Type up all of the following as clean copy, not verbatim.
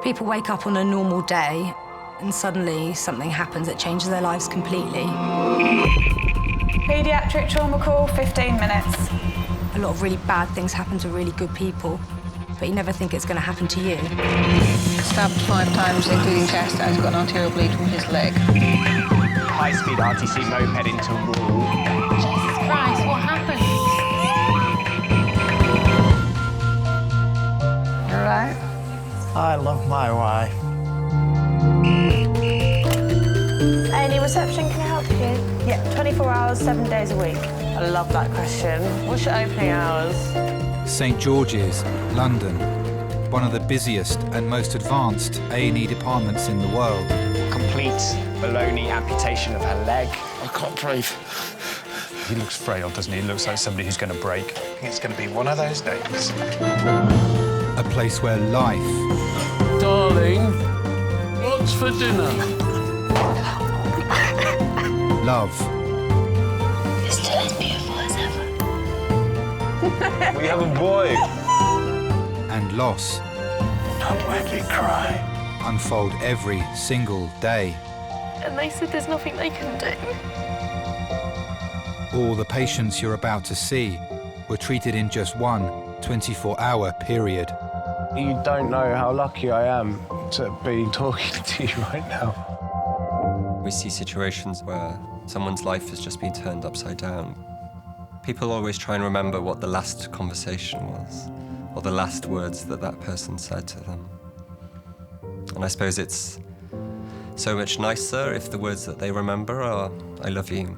People wake up on a normal day and suddenly something happens that changes their lives completely. Paediatric trauma call, 15 minutes. A lot of really bad things happen to really good people, but you never think it's going to happen to you. Stabbed 5 times, including chest, and he's got an arterial bleed from his leg. High-speed RTC moped into a wall. Jesus Christ, what happened? You all right? I love my wife. A&E reception, can I help you? Yeah, 24 hours, 7 days a week. I love that question. What's your opening hours? St George's, London, one of the busiest and most advanced A&E departments in the world. Complete baloney amputation of her leg. I can't breathe. He looks frail, doesn't he? He looks like somebody who's going to break. I think it's going to be one of those days. A place where life, Darling, what's for dinner? love, It's still as beautiful as ever. We have a boy. and loss Don't make me cry. unfold every single day. And they said there's nothing they can do. All the patients you're about to see were treated in just one 24-hour period. You don't know how lucky I am to be talking to you right now. We see situations where someone's life has just been turned upside down. People always try and remember what the last conversation was, or the last words that that person said to them. And I suppose it's so much nicer if the words that they remember are, "I love you."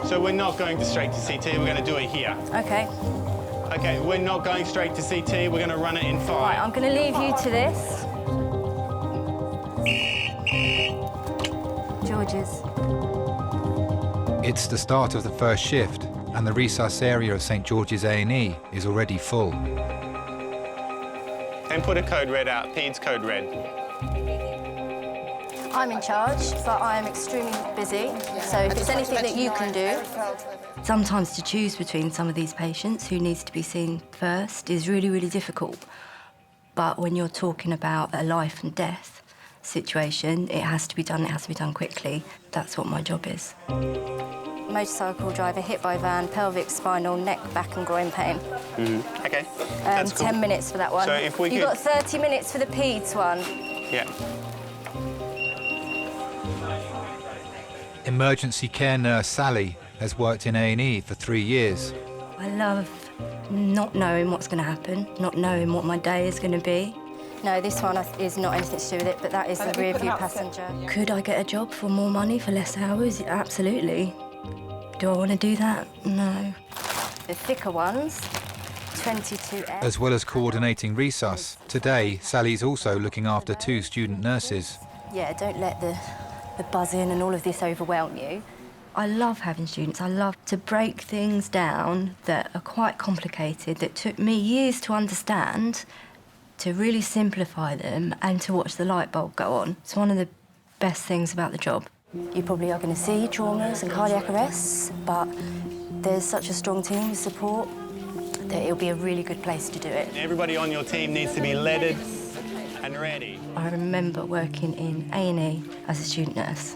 So we're not going straight to CT, we're going to do it here. Okay. Okay, we're not going straight to CT, we're going to run it in 5. Right, I'm going to leave you to this. George's. It's the start of the first shift, and the resus area of St George's A&E is already full. And put a code red out, PEDS code red. I'm in charge, but I am extremely busy, so if there's anything that you can do... Sometimes to choose between some of these patients who needs to be seen first is really, really difficult. But when you're talking about a life and death situation, it has to be done quickly. That's what my job is. Motorcycle driver hit by van, pelvic, spinal, neck, back and groin pain. Okay, that's cool. 10 minutes for that one. So if we You've got 30 minutes for the PEDS one. Yeah. Emergency care nurse Sally has worked in A&E for 3 years. I love not knowing what's going to happen, not knowing what my day is going to be. No, this one is not anything to do with it, but that is the rear view passenger. Could I get a job for more money, for less hours? Absolutely. Do I want to do that? No. The thicker ones, 22F. As well as coordinating resus, today Sally's also looking after 2 student nurses. Yeah, don't let the buzzing and all of this overwhelm you. I love having students. I love to break things down that are quite complicated, that took me years to understand, to really simplify them and to watch the light bulb go on. It's one of the best things about the job. You probably are going to see traumas and cardiac arrests, but there's such a strong team of support that it'll be a really good place to do it. Everybody on your team needs to be leaded and ready. I remember working in A&E as a student nurse,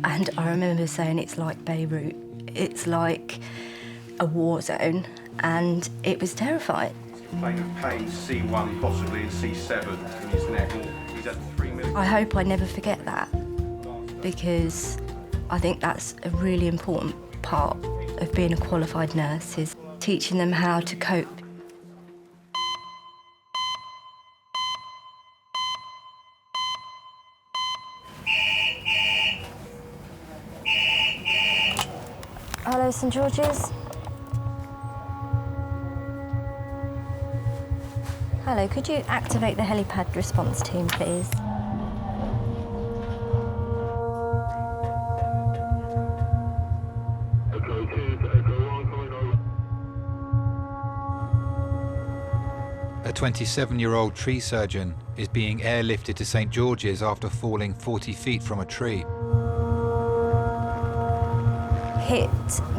and I remember saying it's like Beirut. It's like a war zone, and it was terrifying. Complaint of pain, C1, possibly in C7 in his neck. He's had 3 million. I hope I never forget that, because I think that's a really important part of being a qualified nurse, is teaching them how to cope. Hello, St George's. Hello, could you activate the helipad response team, please? Echo 2 to Echo 1, 27-year-old tree surgeon is being airlifted to St George's after falling 40 feet from a tree. Hit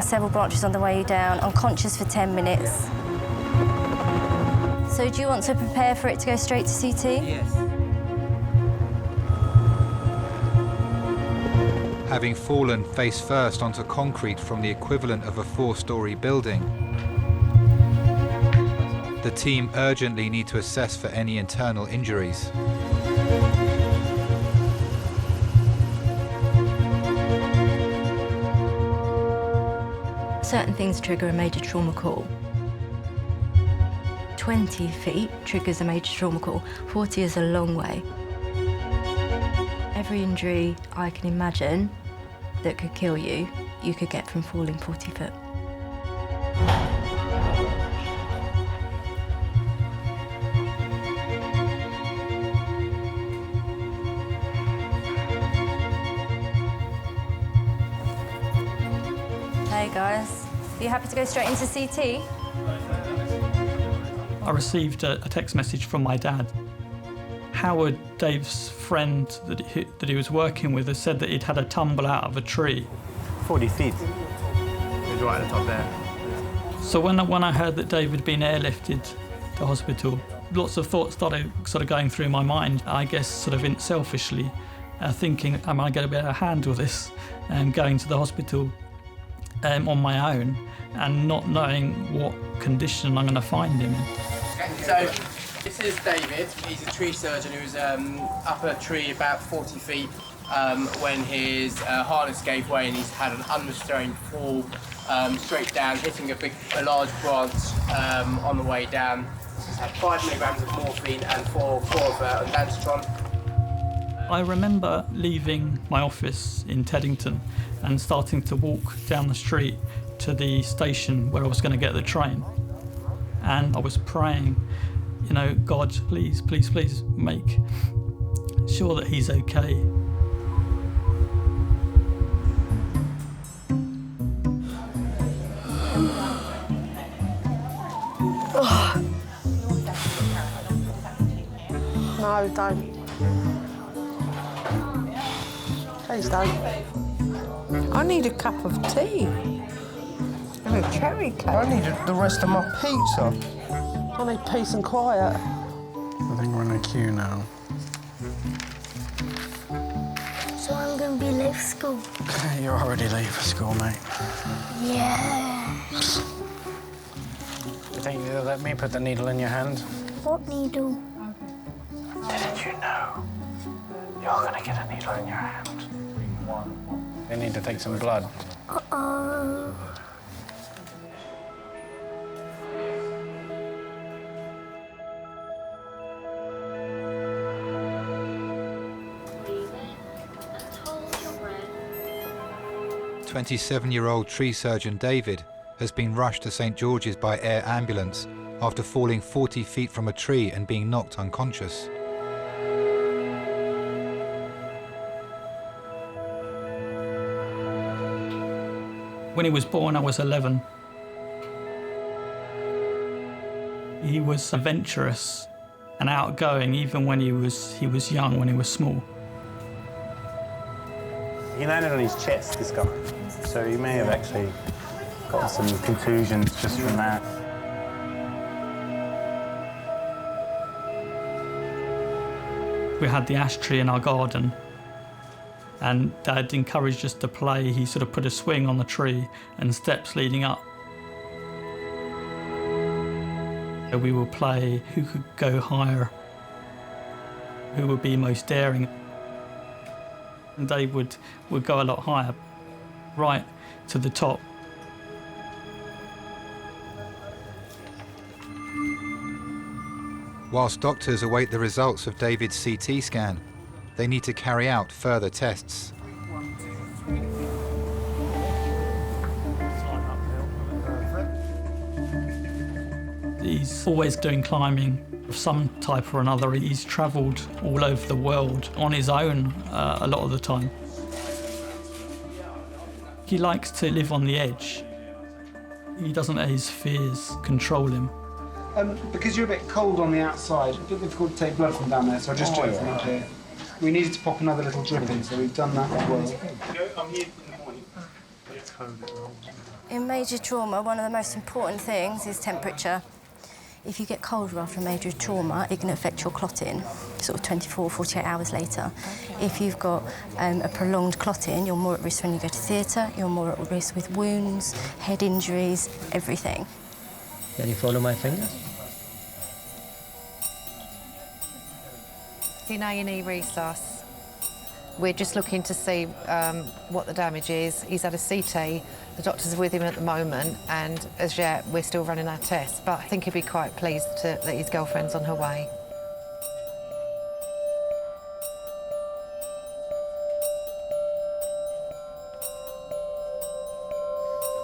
several branches on the way down, unconscious for 10 minutes. So do you want to prepare for it to go straight to CT? Yes. Having fallen face first onto concrete from the equivalent of a 4-story building, the team urgently need to assess for any internal injuries. Certain things trigger a major trauma call. 20 feet triggers a major trauma call. 40 is a long way. Every injury I can imagine that could kill you, you could get from falling 40 foot. Hey guys, are you happy to go straight into CT? I received a text message from my dad. Howard, Dave's friend that he was working with, has said that he'd had a tumble out of a tree. 40 feet. It's right at the top there. So when I heard that Dave had been airlifted to hospital, lots of thoughts started sort of going through my mind, I guess sort of selfishly, thinking, am I going to be able to handle this? And going to the hospital on my own and not knowing what condition I'm going to find him in. So this is David. He's a tree surgeon who was up a tree about 40 feet when his harness gave way and he's had an unrestrained fall straight down, hitting a large branch on the way down. He's had 5 milligrams of morphine and 4 of ondansetron. I remember leaving my office in Teddington and starting to walk down the street to the station where I was going to get the train. And I was praying, you know, God, please, please, please make sure that he's okay. No, don't. Please don't. I need a cup of tea. And a cherry cake. I need the rest of my pizza. I need peace and quiet. I think we're in a queue now. So I'm going to be late for school. You're already late for school, mate. Yeah. You think you'll let me put the needle in your hand? What needle? Didn't you know? You're gonna get a needle in your hand. They need to take some blood. Uh-oh. The 27-year-old tree surgeon David has been rushed to St George's by air ambulance after falling 40 feet from a tree and being knocked unconscious. When he was born, I was 11. He was adventurous and outgoing even when he was young, when he was small. He landed on his chest, this guy. So he may have actually got some contusions just from that. We had the ash tree in our garden, and Dad encouraged us to play. He sort of put a swing on the tree and steps leading up. We would play who could go higher, who would be most daring. And Dave would go a lot higher, right to the top. Whilst doctors await the results of David's CT scan, they need to carry out further tests. He's always doing climbing of some type or another. He's travelled all over the world on his own a lot of the time. He likes to live on the edge. He doesn't let his fears control him. Because you're a bit cold on the outside, it's a bit difficult to take blood from down there, so I'll just do it from up here. We needed to pop another little drip in, so we've done that as well. I'm here in the morning. In major trauma, one of the most important things is temperature. If you get colder after a major trauma, it can affect your clotting, sort of 24, 48 hours later. If you've got a prolonged clotting, you're more at risk when you go to theatre, you're more at risk with wounds, head injuries, everything. Can you follow my finger? In A&E resus, we're just looking to see what the damage is. He's had a CT, the doctors are with him at the moment, and as yet we're still running our tests, but I think he'd be quite pleased that his girlfriend's on her way.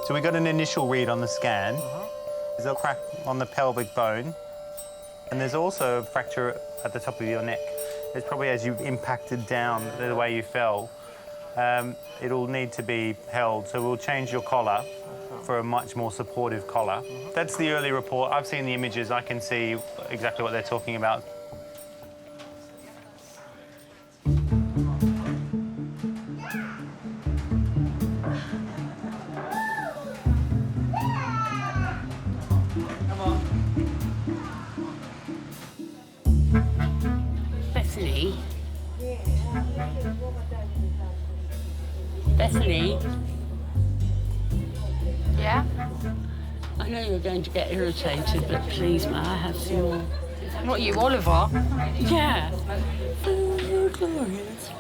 So we got an initial read on the scan. There's a crack on the pelvic bone, and there's also a fracture at the top of your neck. It's probably as you've impacted down the way you fell. It'll need to be held, so we'll change your collar for a much more supportive collar. That's the early report. I've seen the images. I can see exactly what they're talking about. Bethany? Yeah? I know you're going to get irritated, but please, may I have some more? What, you, Oliver? Yeah. Oh, glorious.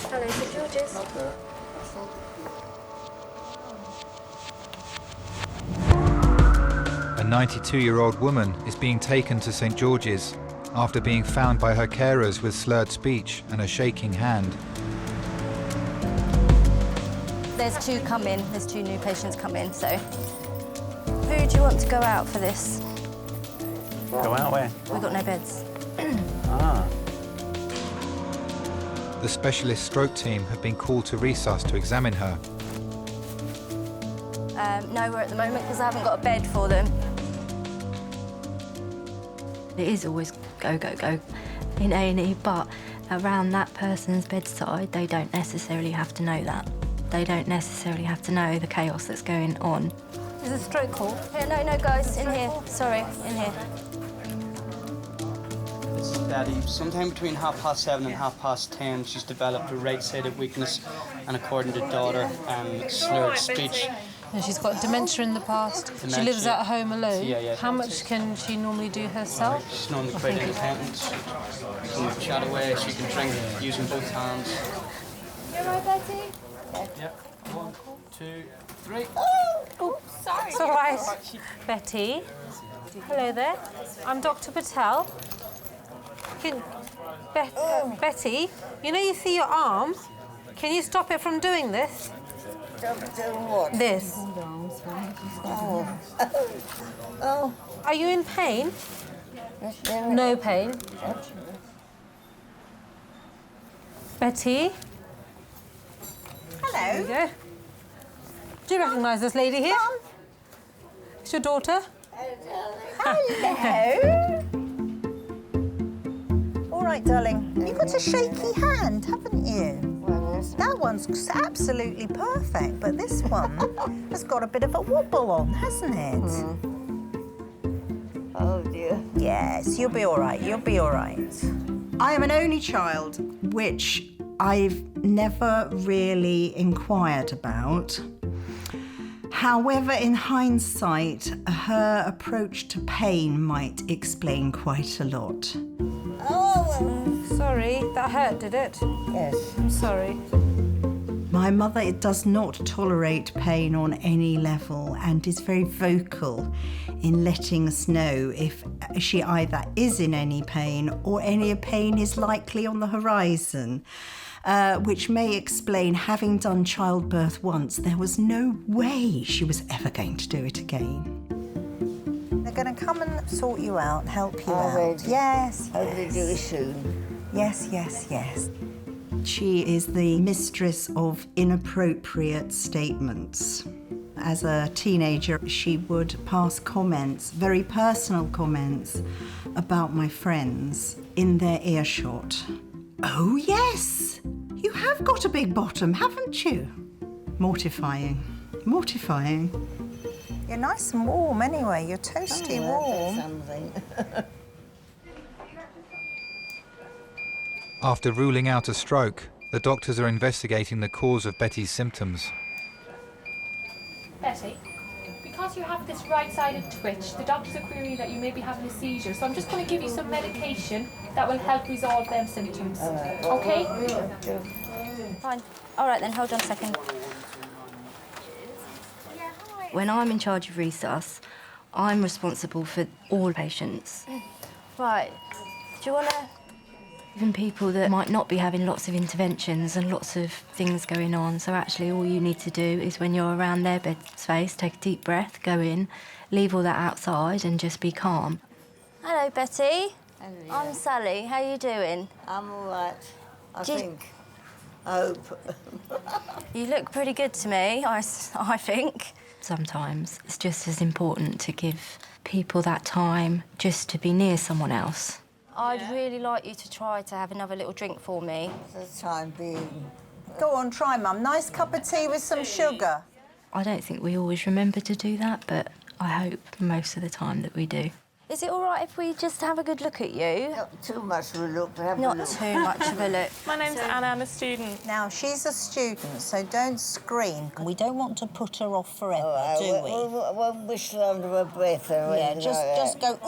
Hello, St George's. A 92-year-old woman is being taken to St George's after being found by her carers with slurred speech and a shaking hand. There's two come in, there's two new patients come in, so who do you want to go out for this? Go out where? We've got no beds. Ah. The specialist stroke team have been called to Reassess to examine her. Nowhere at the moment because I haven't got a bed for them. It is always go, go, go in A&E, but around that person's bedside, they don't necessarily have to know that. They don't necessarily have to know the chaos that's going on. Is it a stroke call? Here, no, guys, in here. Sorry, in here. This is Daddy. Sometime between 7:30 and 10:30, she's developed a right-sided weakness and, according to daughter, slurred speech. And she's got dementia in the past. Dementia. She lives at home alone. Yeah. How much can she normally do herself? She's normally quite independent. She can chat away, she can drink using both hands. You all right, Betty? Yeah. 1, 2, 3. Oh, sorry. It's all right. Betty. Hello there. I'm Dr. Patel. Betty, you know you see your arm? Can you stop it from doing this? Doing what? This. Oh. Oh. Are you in pain? No pain. Betty? Hello. There you go. Do you recognise this lady here? Mum. It's your daughter? Hello. All right, darling. You've got a shaky hand, haven't you? That one's absolutely perfect, but this one has got a bit of a wobble on, hasn't it? Oh, dear. Yes, you'll be all right. You'll be all right. I am an only child, which I've never really inquired about. However, in hindsight, her approach to pain might explain quite a lot. Oh, sorry. That hurt, did it? Yes. I'm sorry. My mother does not tolerate pain on any level and is very vocal in letting us know if she either is in any pain or any pain is likely on the horizon, which may explain, having done childbirth once, there was no way she was ever going to do it again. They're going to come and sort you out, help you out. Already? Yes. Hopefully do it soon. Yes, yes, yes. She is the mistress of inappropriate statements. As a teenager, she would pass comments, very personal comments, about my friends in their earshot. Oh, yes! You have got a big bottom, haven't you? Mortifying. Mortifying. You're nice and warm anyway. You're toasty warm. After ruling out a stroke, the doctors are investigating the cause of Betty's symptoms. Betty, because you have this right-sided twitch, the doctors are querying that you may be having a seizure, so I'm just going to give you some medication that will help resolve them symptoms. Okay? Fine. All right then, hold on a second. When I'm in charge of Resus, I'm responsible for all patients. Right. Do you want to... Even people that might not be having lots of interventions and lots of things going on. So actually all you need to do is when you're around their bed space, take a deep breath, go in, leave all that outside and just be calm. Hello, Betty. Hello. I'm Sally. How are you doing? I'm all right, I think. I hope. You look pretty good to me, I think. Sometimes it's just as important to give people that time just to be near someone else. I'd really like you to try to have another little drink for me. For the time being. Go on, try, Mum. Nice cup of tea with some sugar. I don't think we always remember to do that, but I hope most of the time that we do. Is it all right if we just have a good look at you? Not too much of a look, but have a look. Not too much of a look. My name's Anna, I'm a student. Now, she's a student, so don't scream. We don't want to put her off forever, do we? I won't whistle under her breath or Yeah, anything just go,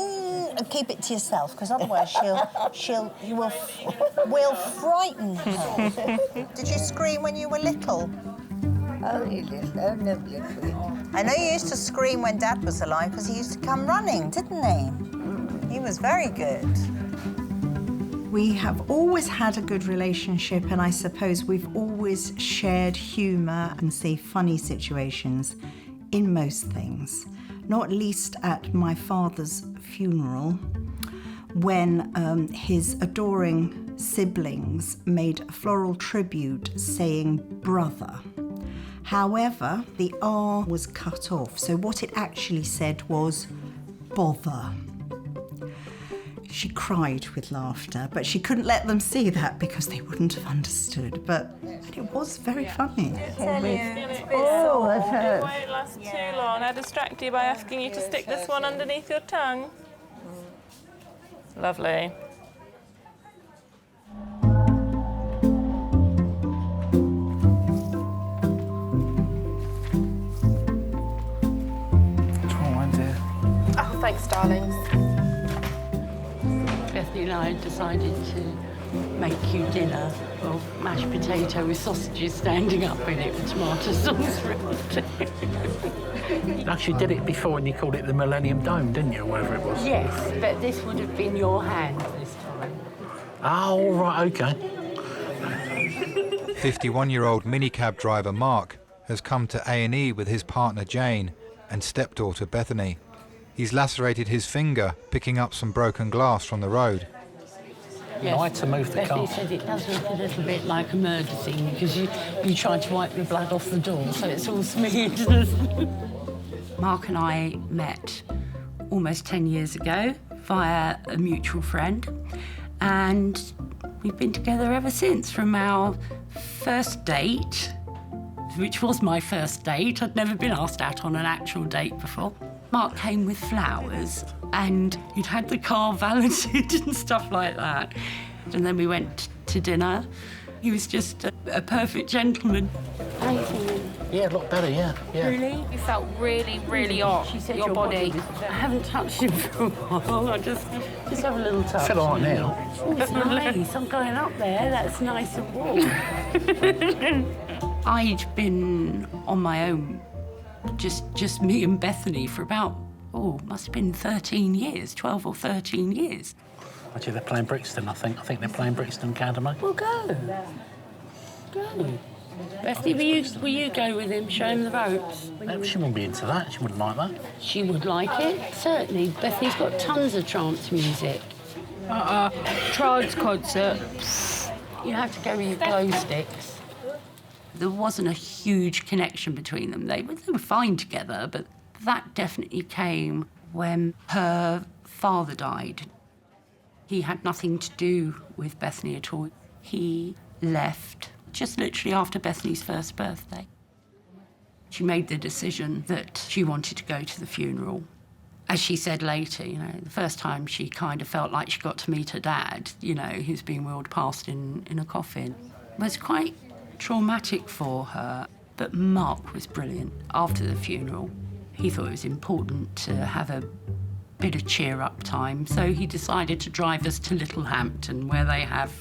and keep it to yourself, because otherwise you will frighten her. Did you scream when you were little? Only little, oh, never little. I know you used to scream when Dad was alive, because he used to come running, didn't he? He was very good. We have always had a good relationship, and I suppose we've always shared humour and say funny situations in most things, not least at my father's funeral, when his adoring siblings made a floral tribute saying brother. However, the R was cut off, so what it actually said was bother. She cried with laughter, but she couldn't let them see that because they wouldn't have understood. But it was very funny. It won't last too long. I distract you by asking you to stick this one underneath your tongue. Lovely. Oh, thanks, darlings. Bethany and I decided to make you dinner of mashed potato with sausages standing up in it with tomato sauce. You actually did it before and you called it the Millennium Dome, didn't you, or whatever it was? Yes, but this would have been your hand this time. Oh, right, OK. 51-year-old minicab driver Mark has come to A&E with his partner Jane and stepdaughter Bethany. He's lacerated his finger picking up some broken glass from the road. Yes. I had to move the Bethany car. said it does look a little bit like a murder scene because you tried to wipe the blood off the door, so it's all smeared. Mark and I met almost 10 years ago via a mutual friend, and we've been together ever since, from our first date, which was my first date. I'd never been asked out on an actual date before. Mark came with flowers and you'd had the car valeted and stuff like that. And then we went to dinner. He was just a perfect gentleman. How are you feeling? Yeah, a lot better, yeah. Really? You felt really, really off. She said your body. I haven't touched him for a while. I just have a little touch. I feel all right now. Oh, it's nice. I'm going up there. That's nice and warm. I'd been on my own, just me and Bethany, for about, must have been 13 years, 12 or 13 years. Actually, they're playing Brixton, I think. I think they're playing Brixton Academy. Well, go. Go. Bethany, will you go with him, show him the ropes? She wouldn't be into that. She wouldn't like that. She would like it, certainly. Bethany's got tons of trance music. Trance concert. You have to go with your glow sticks. There wasn't a huge connection between them. They were fine together, but that definitely came when her father died. He had nothing to do with Bethany at all. He left just literally after Bethany's first birthday. She made the decision that she wanted to go to the funeral. As she said later, the first time she kind of felt like she got to meet her dad, who's being wheeled past in a coffin. It was quite traumatic for her. But Mark was brilliant. After the funeral, he thought it was important to have a bit of cheer-up time, so he decided to drive us to Littlehampton, where they have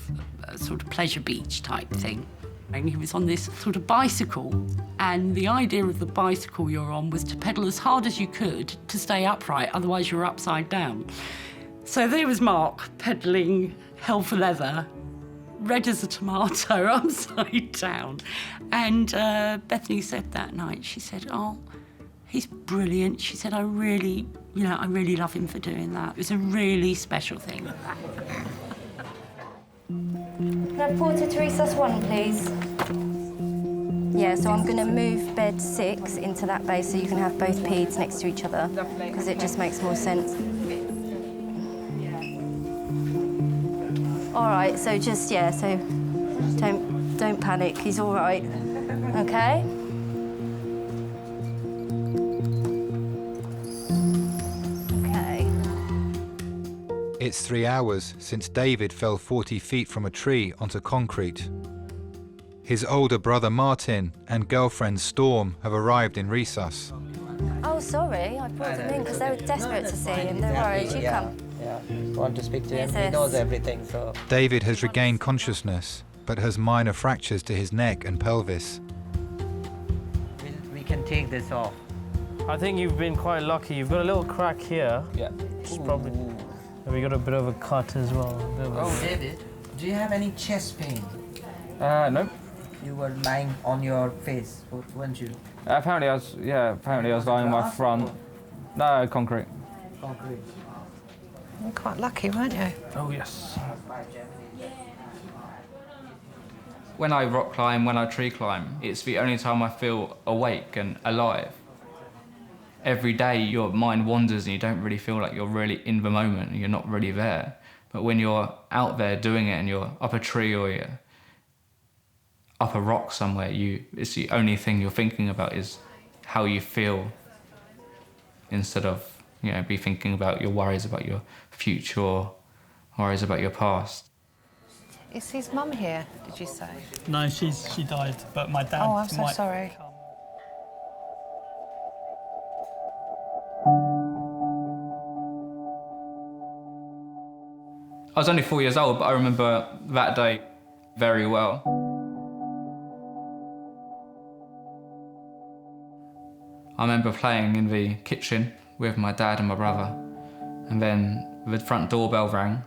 a sort of pleasure beach type thing. And he was on this sort of bicycle, and the idea of the bicycle you're on was to pedal as hard as you could to stay upright, otherwise you're upside down. So there was Mark pedalling hell for leather, red as a tomato, upside down. And Bethany said that night, she said, "Oh, he's brilliant." She said, I really love him for doing that. It was a really special thing. Can I porter to Resus 1, please? Yeah, so I'm going to move bed 6 into that bay so you can have both peds next to each other, because it just makes more sense. All right, so don't panic. He's all right. Okay? It's 3 hours since David fell 40 feet from a tree onto concrete. His older brother Martin and girlfriend Storm have arrived in Resus. Oh, sorry, I brought them in because they were desperate to see him. They're worried. You come. Yeah, want to speak to him. He knows everything, so... David has regained consciousness, but has minor fractures to his neck and pelvis. We can take this off. I think you've been quite lucky. You've got a little crack here. Yeah. Which probably... We got a bit of a cut as well. Oh, David, do you have any chest pain? No. You were lying on your face, weren't you? Apparently I was lying on my front. No, concrete. Concrete. You're quite lucky, weren't you? Oh, yes. When I rock climb, when I tree climb, it's the only time I feel awake and alive. Every day your mind wanders and you don't really feel like you're really in the moment and you're not really there. But when you're out there doing it and you're up a tree or you're up a rock somewhere, it's the only thing you're thinking about is how you feel, instead of be thinking about your worries about your future or worries about your past. Is his mum here, did you say? No, she died, but my dad Oh, I'm so might sorry. come. I was only 4 years old, but I remember that day very well. I remember playing in the kitchen with my dad and my brother, and then the front doorbell rang.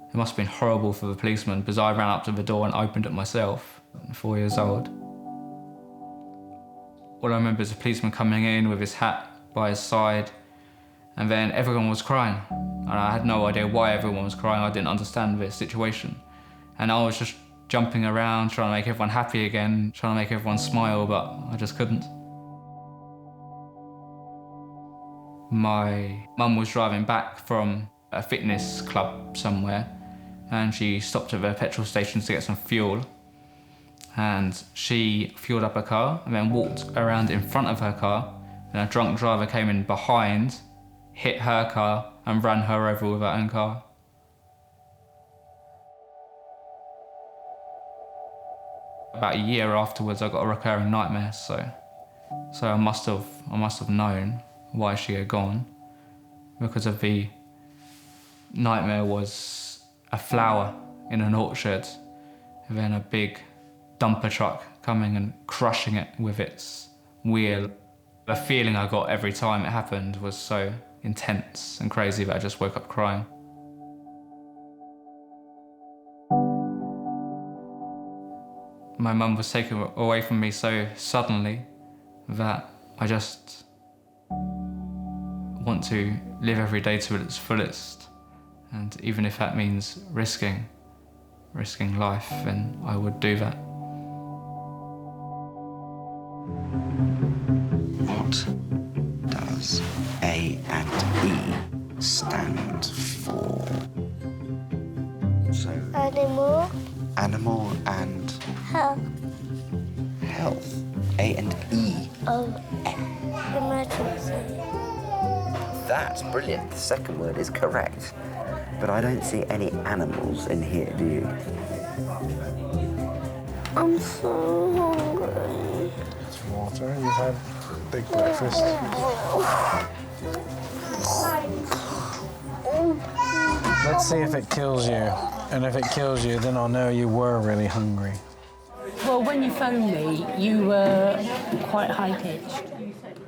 It must have been horrible for the policeman because I ran up to the door and opened it myself, 4 years old. All I remember is a policeman coming in with his hat by his side, and then everyone was crying. And I had no idea why everyone was crying. I didn't understand the situation. And I was just jumping around, trying to make everyone happy again, trying to make everyone smile, but I just couldn't. My mum was driving back from a fitness club somewhere, and she stopped at the petrol station to get some fuel. And she fueled up her car and then walked around in front of her car, and a drunk driver came in behind, hit her car and ran her over with her own car. About a year afterwards, I got a recurring nightmare, so I must have known why she had gone, because of the nightmare was a flower in an orchard, and then a big dumper truck coming and crushing it with its wheel. The feeling I got every time it happened was so intense and crazy that I just woke up crying. My mum was taken away from me so suddenly that I just want to live every day to its fullest And even if that means risking life, then I would do that. What does A and E stand for? So, Animal. animal and Health. health. A and E. Oh. Emergency. That's brilliant. The second word is correct. But I don't see any animals in here, do you? I'm so hungry. It's water. You've had a big breakfast. Let's see if it kills you. And if it kills you, then I'll know you were really hungry. Well, when you phoned me, you were quite high-pitched.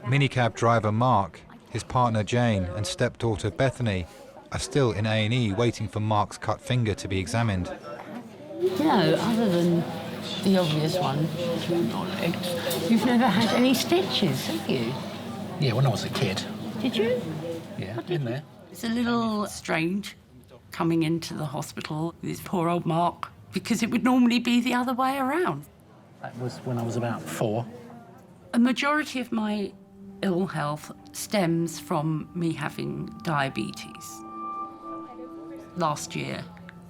Minicab driver Mark, his partner Jane and stepdaughter Bethany are still in A&E waiting for Mark's cut finger to be examined. You know, other than the obvious one, through your legs, you've never had any stitches, have you? Yeah, when I was a kid. Did you? Yeah, in there. It's a little strange coming into the hospital with this poor old Mark, because it would normally be the other way around. That was when I was about 4. A majority of my ill health stems from me having diabetes. Last year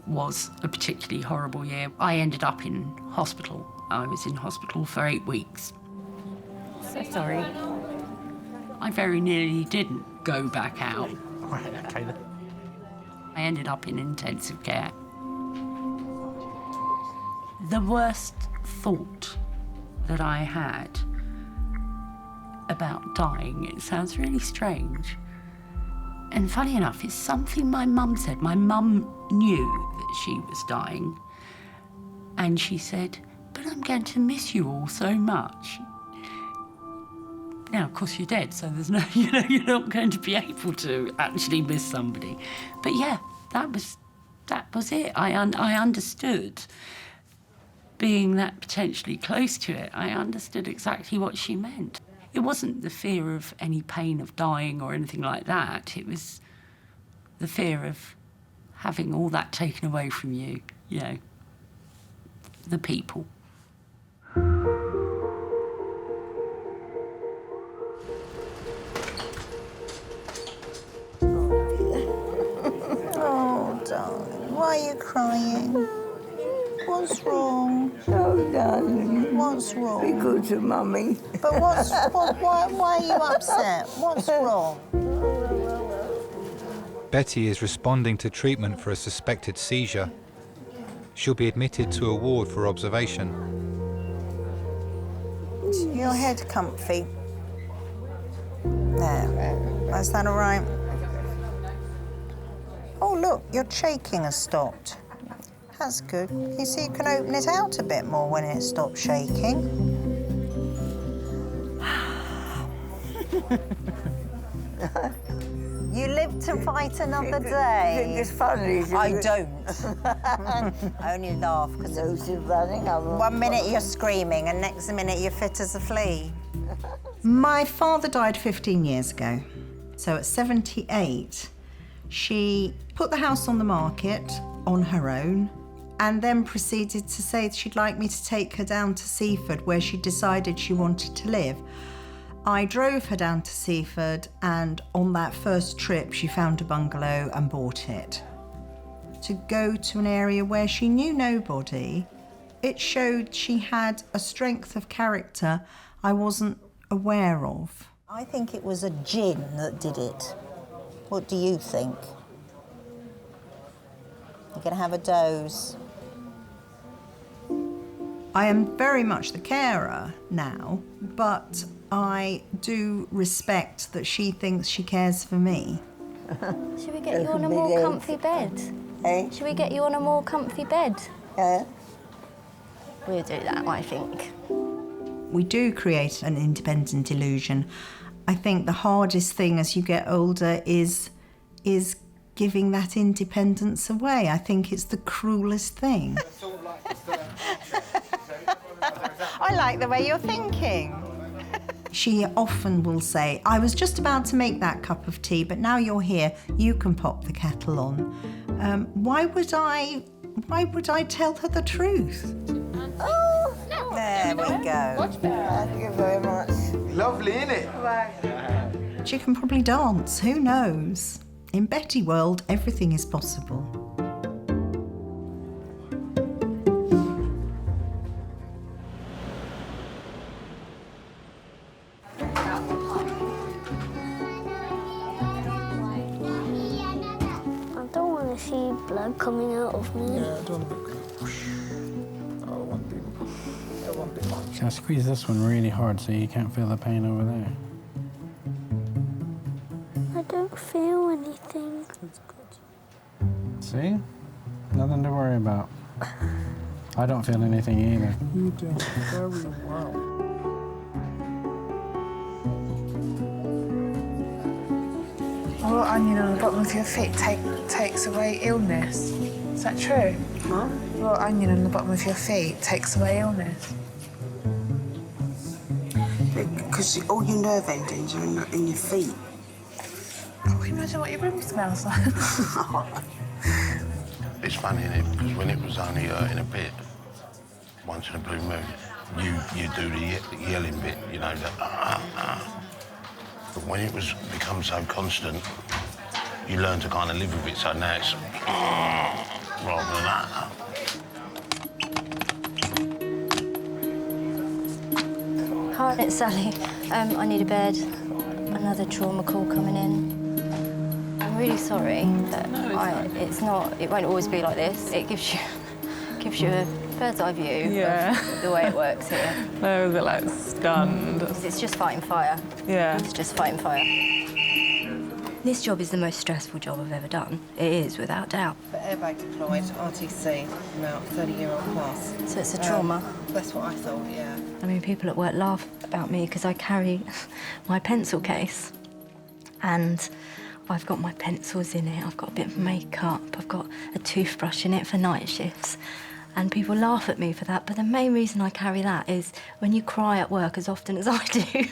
was a particularly horrible year. I ended up in hospital. I was in hospital for 8 weeks. So sorry. I very nearly didn't go back out. Right, okay then. I ended up in intensive care. The worst thought that I had about dying, it sounds really strange, and funny enough, it's something my mum said. My mum knew that she was dying, and she said, "But I'm going to miss you all so much." Now, of course, you're dead, so there's no, you're not going to be able to actually miss somebody. But yeah, that was it. I understood, being that potentially close to it, I understood exactly what she meant. It wasn't the fear of any pain of dying or anything like that. It was the fear of having all that taken away from you, the people. Oh, darling, why are you crying? What's wrong? Oh, darling. What's wrong? Be good to Mummy. But why are you upset? What's wrong? Betty is responding to treatment for a suspected seizure. She'll be admitted to a ward for observation. Your head comfy. There. Is that all right? Oh, look, your shaking has stopped. That's good. You see, you can open it out a bit more when it stops shaking. You live to fight another day. You think it's funny? I don't. I only laugh because one minute you're screaming and next minute you're fit as a flea. My father died 15 years ago. So at 78, she put the house on the market on her own and then proceeded to say she'd like me to take her down to Seaford, where she decided she wanted to live. I drove her down to Seaford, and on that first trip, she found a bungalow and bought it. To go to an area where she knew nobody, it showed she had a strength of character I wasn't aware of. I think it was a gin that did it. What do you think? You're going to have a doze. I am very much the carer now, but I do respect that she thinks she cares for me. Should we get you on a more comfy bed? Should we get you on a more comfy bed? We'll do that, I think. We do create an independent illusion. I think the hardest thing as you get older is giving that independence away. I think it's the cruelest thing. I like the way you're thinking. She often will say, I was just about to make that cup of tea, but now you're here, you can pop the kettle on. Why would I tell her the truth? Oh, there we go. Thank you very much. Lovely, innit? She can probably dance, who knows? In Betty world, everything is possible. I don't want to see blood coming out of me. Yeah, I don't want to be... Oh, one bit much. Can I squeeze this one really hard so you can't feel the pain over there? I don't feel anything. See? Nothing to worry about. I don't feel anything either. You do very well. Raw onion on the bottom of your feet takes away illness. Is that true? Huh? Raw onion on the bottom of your feet takes away illness. Because all your nerve endings are in your feet. Oh, imagine what your room smells like. It's funny, isn't it? Because when it was only hurting a bit, once in a blue moon, you do the yelling bit, you know, the But when it become so constant, you learn to kind of live with it. So now it's rather than that. Hi, it's Sally. I need a bed. Another trauma call coming in. I'm really sorry that it won't always be like this. It gives you a bird's eye view of the way it works here. I was a bit like stunned. It's just fighting fire. Yeah. It's just fighting fire. This job is the most stressful job I've ever done. It is, without doubt. But airbag deployed, RTC, about 30-year-old plus. So it's a trauma? That's what I thought, yeah. I mean, people at work laugh about me because I carry my pencil case. And I've got my pencils in it, I've got a bit of makeup, I've got a toothbrush in it for night shifts. And people laugh at me for that, but the main reason I carry that is when you cry at work as often as I do,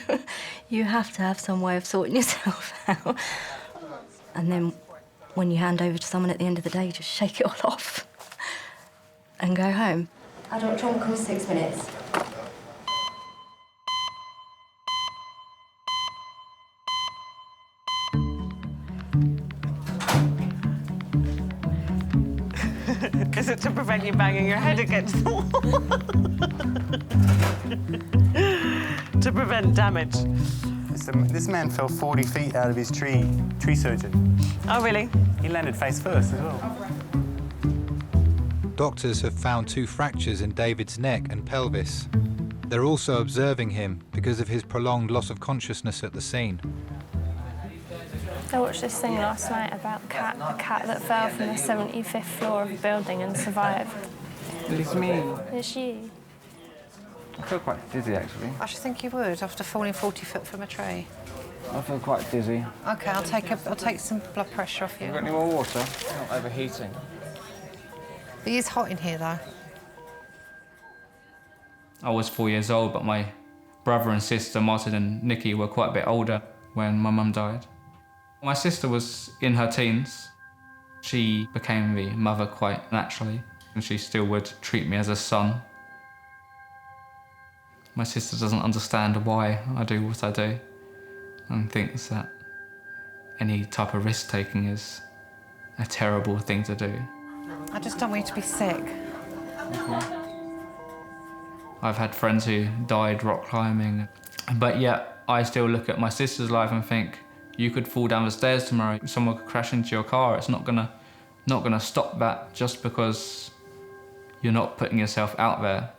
you have to have some way of sorting yourself out. And then when you hand over to someone at the end of the day, you just shake it all off and go home. Adult trauma call 6 minutes. Is it to prevent you banging your head against the wall? To prevent damage. This man fell 40 feet out of his tree surgeon. Oh, really? He landed face first as well. Doctors have found 2 fractures in David's neck and pelvis. They're also observing him because of his prolonged loss of consciousness at the scene. I watched this thing last night about a cat that fell from the 75th floor of a building and survived. It's me. It's you. I feel quite dizzy, actually. I should think you would after falling 40 foot from a tree. I feel quite dizzy. OK, I'll take some blood pressure off you. You got any more water? Not overheating. It is hot in here, though. I was 4 years old, but my brother and sister, Martin and Nikki, were quite a bit older when my mum died. My sister was in her teens. She became the mother quite naturally, and she still would treat me as a son. My sister doesn't understand why I do what I do and thinks that any type of risk-taking is a terrible thing to do. I just don't want you to be sick. I've had friends who died rock climbing, but yet I still look at my sister's life and think, you could fall down the stairs tomorrow, someone could crash into your car. It's not gonna stop that just because you're not putting yourself out there.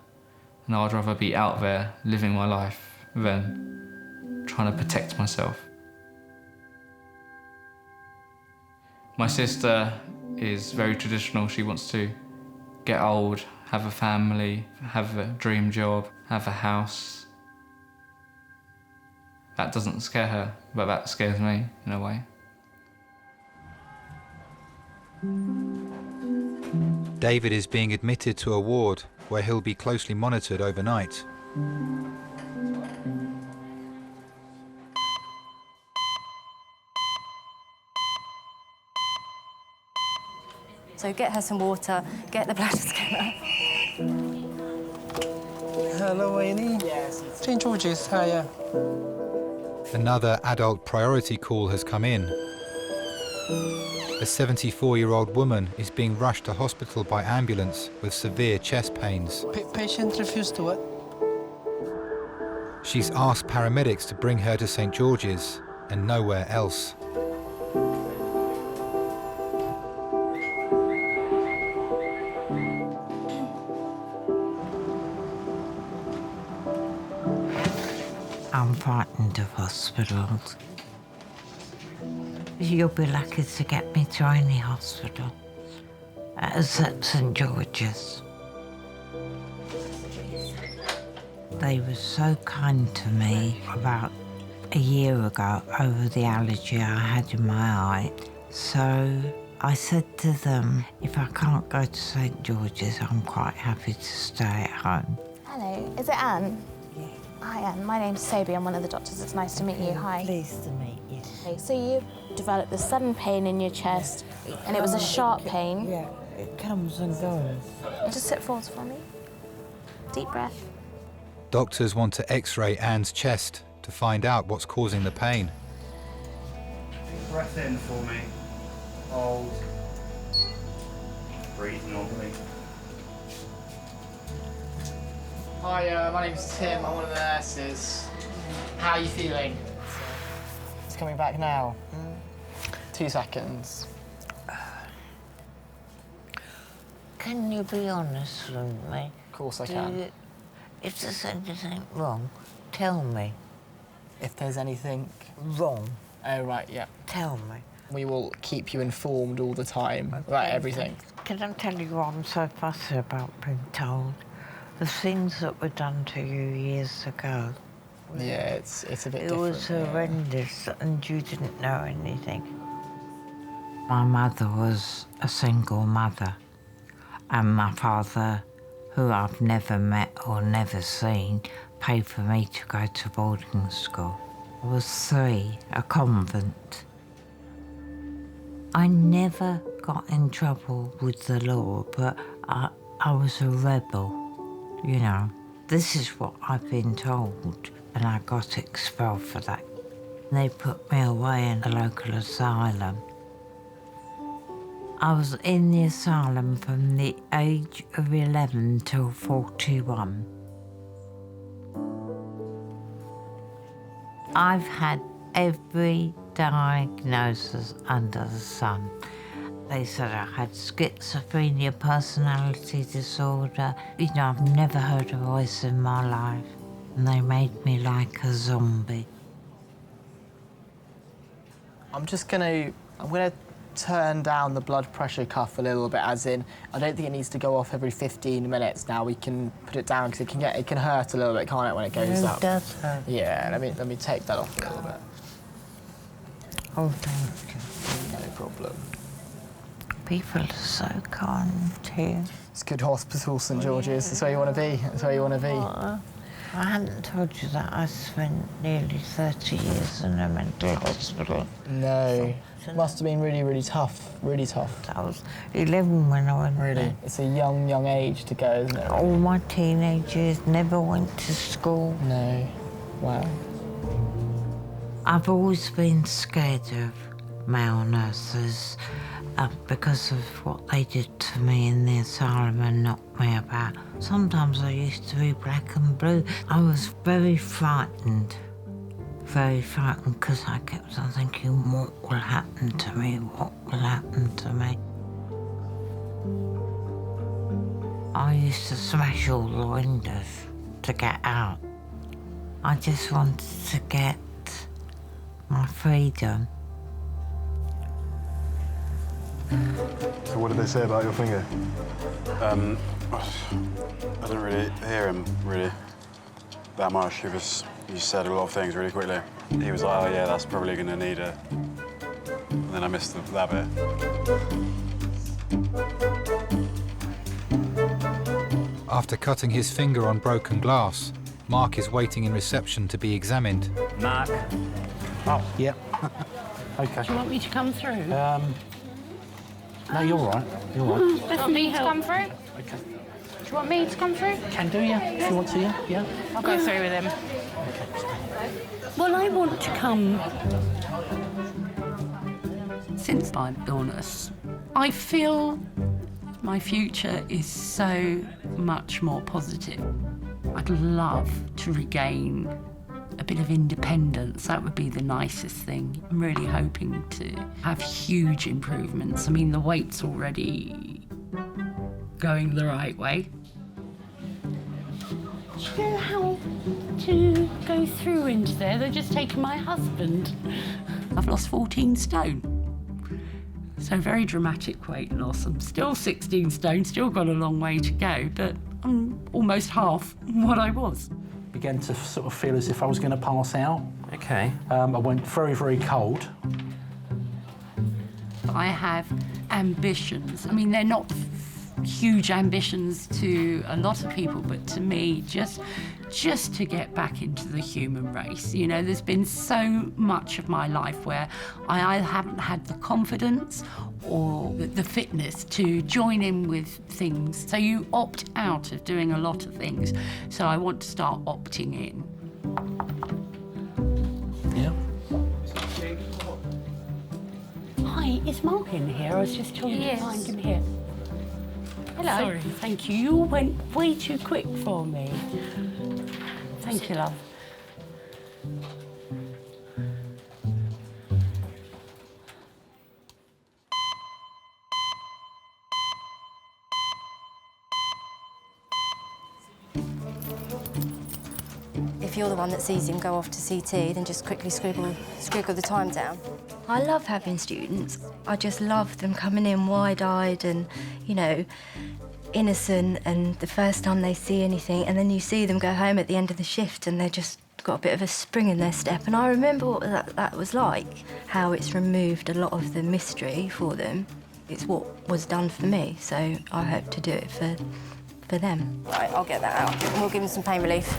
And I'd rather be out there living my life than trying to protect myself. My sister is very traditional. She wants to get old, have a family, have a dream job, have a house. That doesn't scare her, but that scares me in a way. David is being admitted to a ward where he'll be closely monitored overnight. So get her some water, get the bladder scanner. Hello, A&E. Yes. St George's, hiya. Another adult priority call has come in. A 74-year-old woman is being rushed to hospital by ambulance with severe chest pains. Patient refused to what? She's asked paramedics to bring her to St George's and nowhere else. I'm frightened of hospitals. You'll be lucky to get me to any hospital, except St George's. They were so kind to me about a year ago over the allergy I had in my eye. So I said to them, if I can't go to St George's, I'm quite happy to stay at home. Hello, is it Anne? Yeah. Hi Anne, my name's Toby, I'm one of the doctors. It's nice to meet you. Hi. Pleased to meet you. Okay, so you developed this sudden pain in your chest, and it was a sharp pain. Yeah, it comes and goes. Just sit forward for me. Deep breath. Doctors want to x-ray Anne's chest to find out what's causing the pain. Breath in for me. Hold. Breathe normally. Hi, my name's Tim. I'm one of the nurses. How are you feeling? It's coming back now. 2 seconds. Can you be honest with me? Of course I can. If there's anything wrong, tell me. If there's anything wrong? Oh, right, yeah. Tell me. We will keep you informed all the time about everything. Can I tell you what I'm so fussy about being told? The things that were done to you years ago. Yeah, it's a bit different. It was horrendous, and you didn't know anything. My mother was a single mother, and my father, who I've never met or never seen, paid for me to go to boarding school. I was 3, a convent. I never got in trouble with the law, but I was a rebel, you know. This is what I've been told, and I got expelled for that. They put me away in a local asylum. I was in the asylum from the age of 11 till 41. I've had every diagnosis under the sun. They said I had schizophrenia, personality disorder. You know, I've never heard a voice in my life. And they made me like a zombie. I'm gonna turn down the blood pressure cuff a little bit, as in, I don't think it needs to go off every 15 minutes now. We can put it down, because it can hurt a little bit, can't it, when it goes up? It does hurt. Yeah, let me take that off a little bit. Oh, thank you. No problem. People are so kind here. It's a good hospital, St George's. That's where you want to be. That's where you want to be. I hadn't told you that I spent nearly 30 years in a mental hospital. No. Must have been really, really tough. Really tough. I was 11 when I went Really? there. It's a young age to go, isn't it? All my teenage years, never went to school. No. Wow. I've always been scared of male nurses because of what they did to me in the asylum and knocked me about. Sometimes I used to be black and blue. I was very frightened, because I kept on thinking, what will happen to me? What will happen to me? I used to smash all the windows to get out. I just wanted to get my freedom. So what did they say about your finger? I didn't really hear him, really, that much. He said a lot of things really quickly. He was like, oh yeah, that's probably gonna need it. And then I missed that bit. After cutting his finger on broken glass, Mark is waiting in reception to be examined. Mark. Oh, yeah. Okay. Do you want me to come through? No, you're all right. You're all right. Do you want me to come through? Okay. Do you want me to come through? Can do, yeah, if you want to, yeah? Yeah. I'll go through with him. Well, I want to come. Since my illness, I feel my future is so much more positive. I'd love to regain a bit of independence. That would be the nicest thing. I'm really hoping to have huge improvements. I mean, the weight's already going the right way. Do you know how to go through into there? They're just taking my husband. I've lost 14 stone. So very dramatic weight loss. I'm still 16 stone, still got a long way to go, but I'm almost half what I was. Began to sort of feel as if I was going to pass out. Okay. I went very, very cold. I have ambitions. I mean, they're not huge ambitions to a lot of people, but to me, just to get back into the human race. You know, there's been so much of my life where I either haven't had the confidence or the fitness to join in with things. So you opt out of doing a lot of things. So I want to start opting in. Yeah. Hi, is Mark in here? I was just told to find him here. Hello. Sorry, thank you. You all went way too quick for me. Thank you, love. If you're the one that sees him go off to CT, then just quickly scribble the time down. I love having students. I just love them coming in wide-eyed and, you know, innocent, and the first time they see anything, and then you see them go home at the end of the shift and they're just got a bit of a spring in their step. And I remember what that was like, how it's removed a lot of the mystery for them. It's what was done for me, so I hope to do it for them. Right, I'll get that out and we'll give them some pain relief.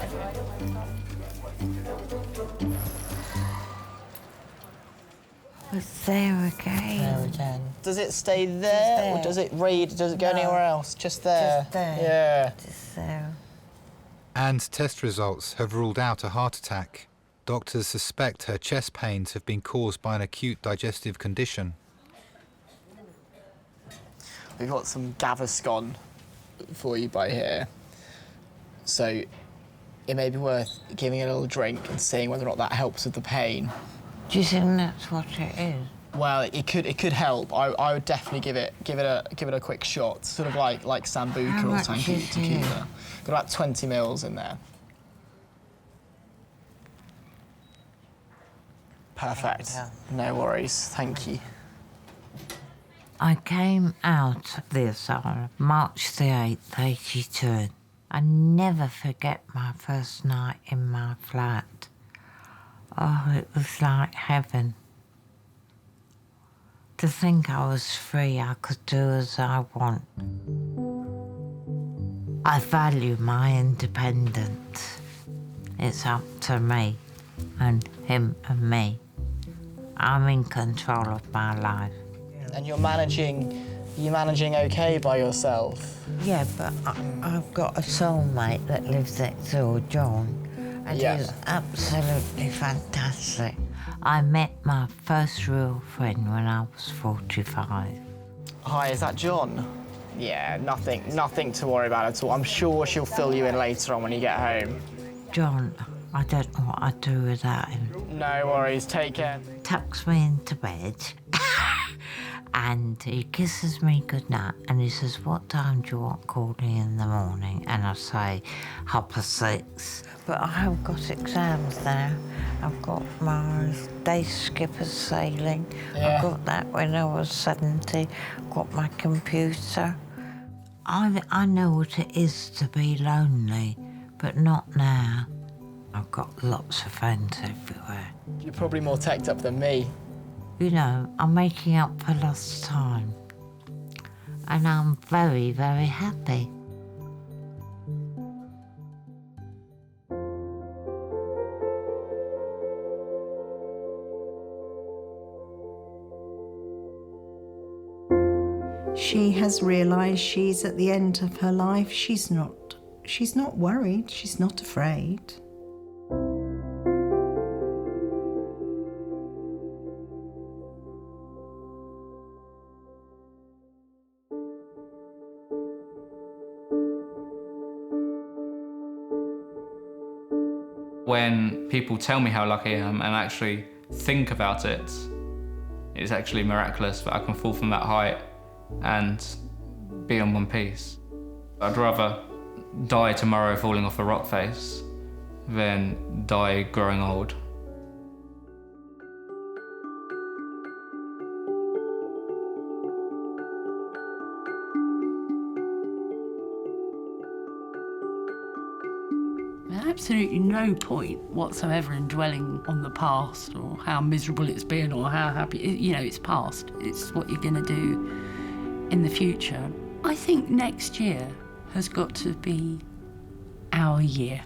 It's there again. There again. Does it stay there, or does it read? Does it go anywhere else? Just there. Just there. Yeah. Just there. And test results have ruled out a heart attack. Doctors suspect her chest pains have been caused by an acute digestive condition. We've got some Gaviscon for you by here. So it may be worth giving it a little drink and seeing whether or not that helps with the pain. Do you think that's what it is? Well, it could help. I would definitely give it a quick shot, sort of like Sambuca or Tequila. Got about 20 mils in there. Perfect. Yeah. No worries. Thank you. I came out of this on March the 8th, 82. I never forget my first night in my flat. Oh, it was like heaven. To think I was free, I could do as I want. I value my independence. It's up to me and him and me. I'm in control of my life. And you're managing okay by yourself? Yeah, but I've got a soulmate that lives next door, John, and he's absolutely fantastic. I met my first real friend when I was 45. Hi, is that John? Yeah, nothing to worry about at all. I'm sure she'll fill you in later on when you get home. John, I don't know what I'd do without him. No worries, take care. Tucks me into bed and he kisses me goodnight and he says, what time do you want calling in the morning? And I say, 6:30. But I have got exams now. I've got my day skipper's sailing. Yeah. I got that when I was 70. Got my computer. I know what it is to be lonely, but not now. I've got lots of friends everywhere. You're probably more teched up than me. You know, I'm making up for lost time. And I'm very, very happy. She has realised she's at the end of her life. She's not worried, she's not afraid. When people tell me how lucky I am and actually think about it, it's actually miraculous that I can fall from that height and be in one piece. I'd rather die tomorrow falling off a rock face than die growing old. There's absolutely no point whatsoever in dwelling on the past or how miserable it's been or how happy. You know, it's past. It's what you're going to do in the future. I think next year has got to be our year.